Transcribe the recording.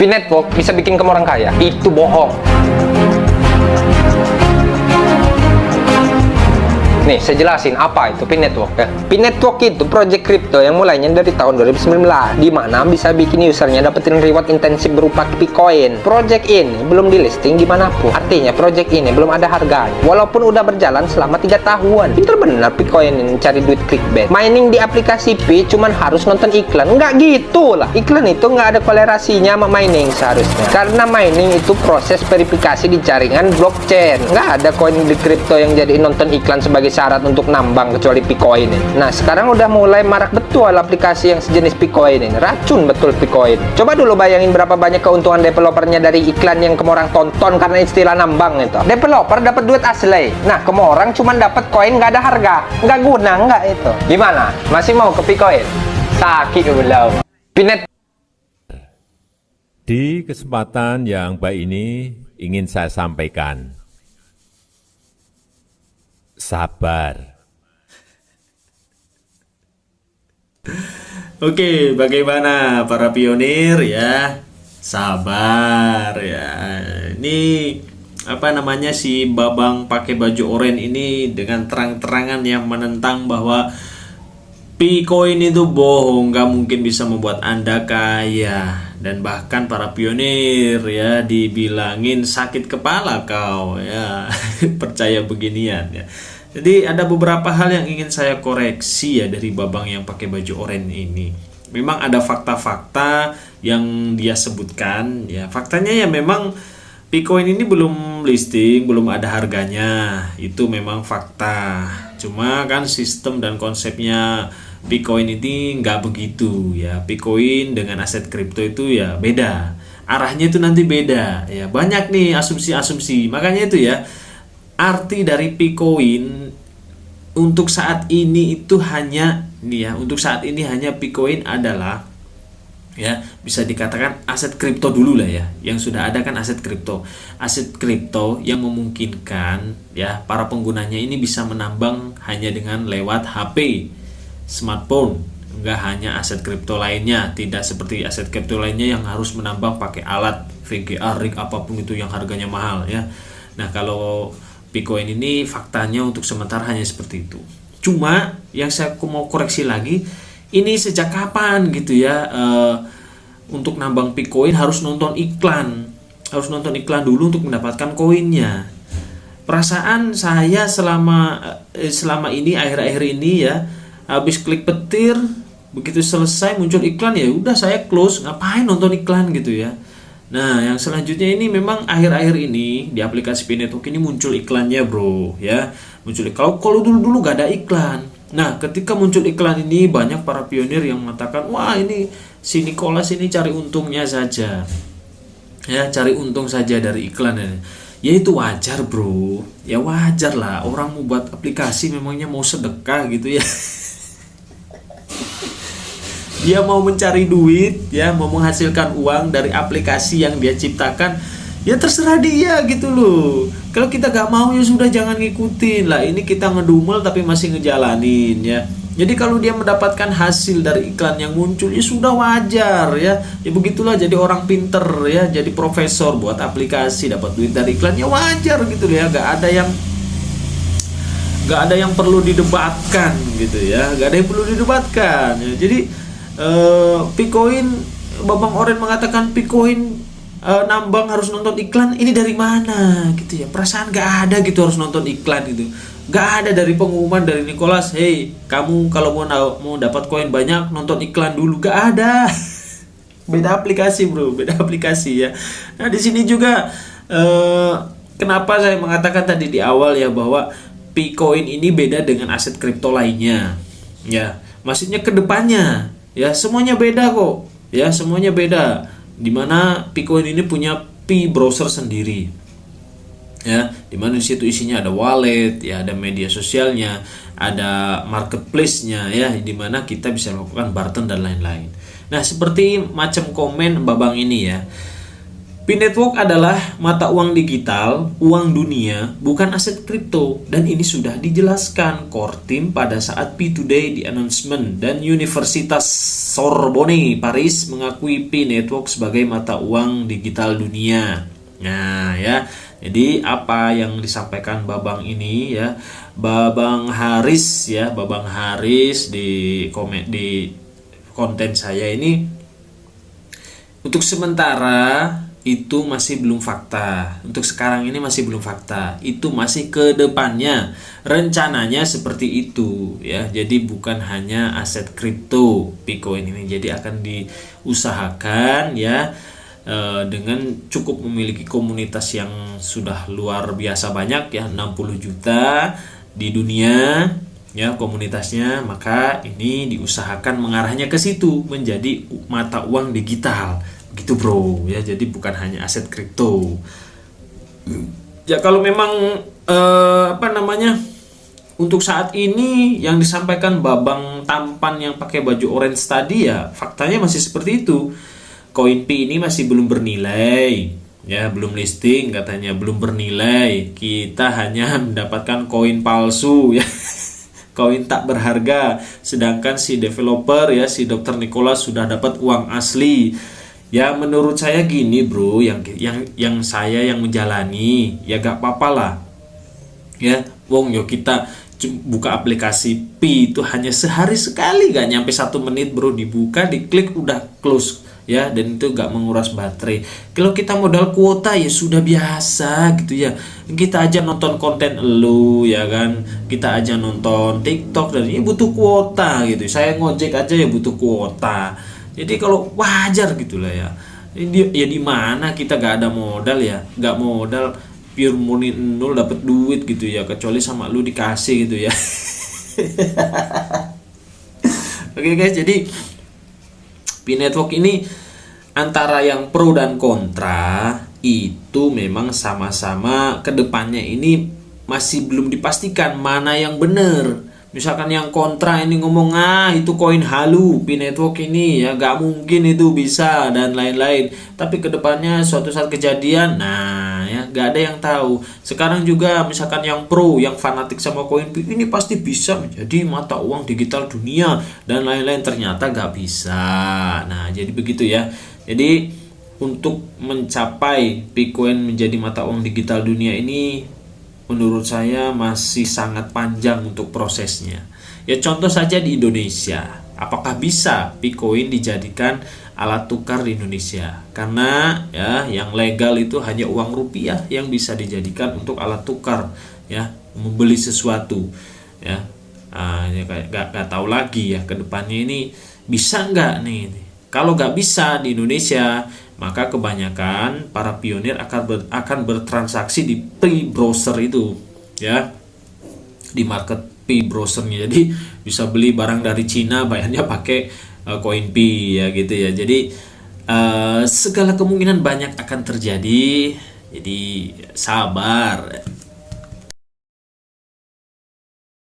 P-Network bisa bikin kamu orang kaya. Itu bohong. Nih, saya jelasin apa itu P-Network ya. P-Network itu project crypto yang mulainya dari tahun 2019, di mana bisa bikin usernya dapetin reward intensif berupa P-Coin. Project ini belum di listing dimanapun. Artinya project ini belum ada harganya. Walaupun udah berjalan selama 3 tahun. Pinter bener P-Coin ini cari duit clickbait. Mining di aplikasi P cuman harus nonton iklan. Nggak gitu lah. Iklan itu nggak ada kolerasinya sama mining seharusnya. Karena mining itu proses verifikasi di jaringan blockchain. Nggak ada koin di crypto yang jadi nonton iklan sebagai syarat untuk nambang kecuali P-Coin ini. Nah, sekarang udah mulai marak betul aplikasi yang sejenis P-Coin ini. Racun betul P-Coin. Coba dulu bayangin berapa banyak keuntungan developernya dari iklan yang kamu orang tonton karena istilah nambang itu. Developer dapat duit asli. Nah, kamu orang cuma dapat koin nggak ada harga. Nggak guna nggak itu. Gimana? Masih mau ke P-Coin? Sakit belum. Pinet. Di kesempatan yang baik ini ingin saya sampaikan, sabar. Oke, bagaimana para pionir ya? Sabar ya. Ini apa namanya, si Babang pakai baju oranye ini dengan terang-terangan yang menentang bahwa P-Coin itu bohong, nggak mungkin bisa membuat Anda kaya. Dan bahkan para pionir ya dibilangin sakit kepala kau ya percaya beginian ya. Jadi ada beberapa hal yang ingin saya koreksi ya dari Babang yang pakai baju oranye ini. Memang ada fakta-fakta yang dia sebutkan ya. Faktanya ya memang P-Coin ini belum listing, belum ada harganya. Itu memang fakta. Cuma kan sistem dan konsepnya P-Coin ini nggak begitu ya. P-Coin dengan aset kripto itu ya beda. Arahnya itu nanti beda ya. Banyak nih asumsi-asumsi. Makanya itu ya, arti dari P-Coin untuk saat ini itu hanya nih ya, untuk saat ini hanya P-Coin adalah ya bisa dikatakan aset kripto dulu lah ya. Yang sudah ada kan aset kripto. Aset kripto yang memungkinkan ya para penggunanya ini bisa menambang hanya dengan lewat HP, smartphone. Enggak hanya aset kripto lainnya, tidak seperti aset kripto lainnya yang harus menambang pakai alat VGA, rig apapun itu yang harganya mahal ya. Nah, kalau P-Coin ini faktanya untuk sementara hanya seperti itu. Cuma yang saya mau koreksi lagi, ini sejak kapan gitu ya, untuk nambang P-Coin harus nonton iklan. Harus nonton iklan dulu untuk mendapatkan koinnya. Perasaan saya selama ini, akhir-akhir ini ya, habis klik petir, begitu selesai muncul iklan ya udah saya close, ngapain nonton iklan gitu ya. Nah, yang selanjutnya ini memang akhir-akhir ini di aplikasi P-Network ini muncul iklannya, bro, ya. Muncul kalau dulu gak ada iklan. Nah, ketika muncul iklan ini banyak para pionir yang mengatakan, "Wah, ini si Nicholas ini cari untungnya saja." Ya, cari untung saja dari iklan ini. Ya itu wajar, bro. Ya wajar lah, orang mau buat aplikasi memangnya mau sedekah gitu ya. Dia mau mencari duit ya, mau menghasilkan uang dari aplikasi yang dia ciptakan, ya terserah dia gitu loh. Kalau kita gak mau ya sudah, jangan ngikutin lah. Ini kita ngedumel tapi masih ngejalanin ya. Jadi kalau dia mendapatkan hasil dari iklan yang muncul ya sudah wajar ya. Ya begitulah jadi orang pinter ya, jadi profesor buat aplikasi dapat duit dari iklan ya wajar gitu ya. Gak ada yang perlu didebatkan gitu ya. Gak ada yang perlu didebatkan ya. Jadi P-Coin, Babang Oren mengatakan P-Coin nambang harus nonton iklan, ini dari mana gitu ya. Perasaan gak ada gitu harus nonton iklan gitu. Gak ada dari pengumuman dari Nicholas, "Hey, kamu kalau mau dapat koin banyak nonton iklan dulu." Gak ada. Beda aplikasi, bro, beda aplikasi ya. Nah, di sini juga kenapa saya mengatakan tadi di awal ya bahwa P-Coin ini beda dengan aset kripto lainnya. Ya, maksudnya ke depannya ya semuanya beda kok. Ya, semuanya beda. Dimana P-Coin ini punya P-browser sendiri. Ya, dimana di situ isinya ada wallet, ya ada media sosialnya, ada marketplace-nya ya, dimana kita bisa melakukan barter dan lain-lain. Nah, seperti macam komen Babang ini ya. P-Network adalah mata uang digital, uang dunia, bukan aset kripto. Dan ini sudah dijelaskan core team pada saat P2Day di announcement. Dan Universitas Sorbonne Paris mengakui P-Network sebagai mata uang digital dunia. Nah ya, jadi apa yang disampaikan Babang ini ya, Babang Haris di konten saya ini, untuk sementara itu masih belum fakta. Untuk sekarang ini masih belum fakta. Itu masih ke depannya. Rencananya seperti itu ya. Jadi bukan hanya aset kripto Picoin ini. Jadi akan diusahakan ya, dengan cukup memiliki komunitas yang sudah luar biasa banyak ya, 60 juta di dunia ya komunitasnya, maka ini diusahakan mengarahnya ke situ menjadi mata uang digital gitu bro ya. Jadi bukan hanya aset kripto ya. Kalau memang untuk saat ini yang disampaikan Babang tampan yang pakai baju orange tadi ya, faktanya masih seperti itu. Koin P ini masih belum bernilai ya, belum listing katanya, belum bernilai. Kita hanya mendapatkan koin palsu ya, koin tak berharga. Sedangkan si developer ya, si Dr. Nicholas sudah dapat uang asli. Ya menurut saya gini bro, yang saya yang menjalani ya gak apa-apa lah ya. Wong yo kita buka aplikasi Pi itu hanya sehari sekali, gak nyampe 1 menit bro, dibuka diklik udah close ya, dan itu gak menguras baterai. Kalau kita modal kuota ya sudah biasa gitu ya. Kita aja nonton konten elu ya kan, kita aja nonton TikTok dan ini butuh kuota gitu. Saya ngojek aja ya butuh kuota. Jadi kalau wajar gitulah ya. Ya di mana kita gak ada modal ya, gak modal pure money nol dapat duit gitu ya, kecuali sama lu dikasih gitu ya. Oke guys, jadi P-Network ini antara yang pro dan kontra itu memang sama-sama kedepannya ini masih belum dipastikan mana yang benar. Misalkan yang kontra ini ngomong itu koin halu P-Network ini ya, gak mungkin itu bisa dan lain-lain. Tapi kedepannya suatu saat kejadian, nah ya gak ada yang tahu. Sekarang juga misalkan yang pro, yang fanatik sama koin P ini pasti bisa menjadi mata uang digital dunia dan lain-lain, ternyata gak bisa. Nah jadi begitu ya. Jadi untuk mencapai Bitcoin menjadi mata uang digital dunia ini, menurut saya masih sangat panjang untuk prosesnya. Ya contoh saja di Indonesia, apakah bisa Bitcoin dijadikan alat tukar di Indonesia? Karena ya yang legal itu hanya uang rupiah yang bisa dijadikan untuk alat tukar ya, membeli sesuatu ya. Ya gak tahu lagi ya kedepannya ini bisa nggak nih. Kalau nggak bisa di Indonesia, maka kebanyakan para pionir akan bertransaksi di P-browser itu ya, di market P-browsernya. Jadi bisa beli barang dari Cina, bayarnya pakai koin P ya gitu ya. Jadi segala kemungkinan banyak akan terjadi. Jadi sabar.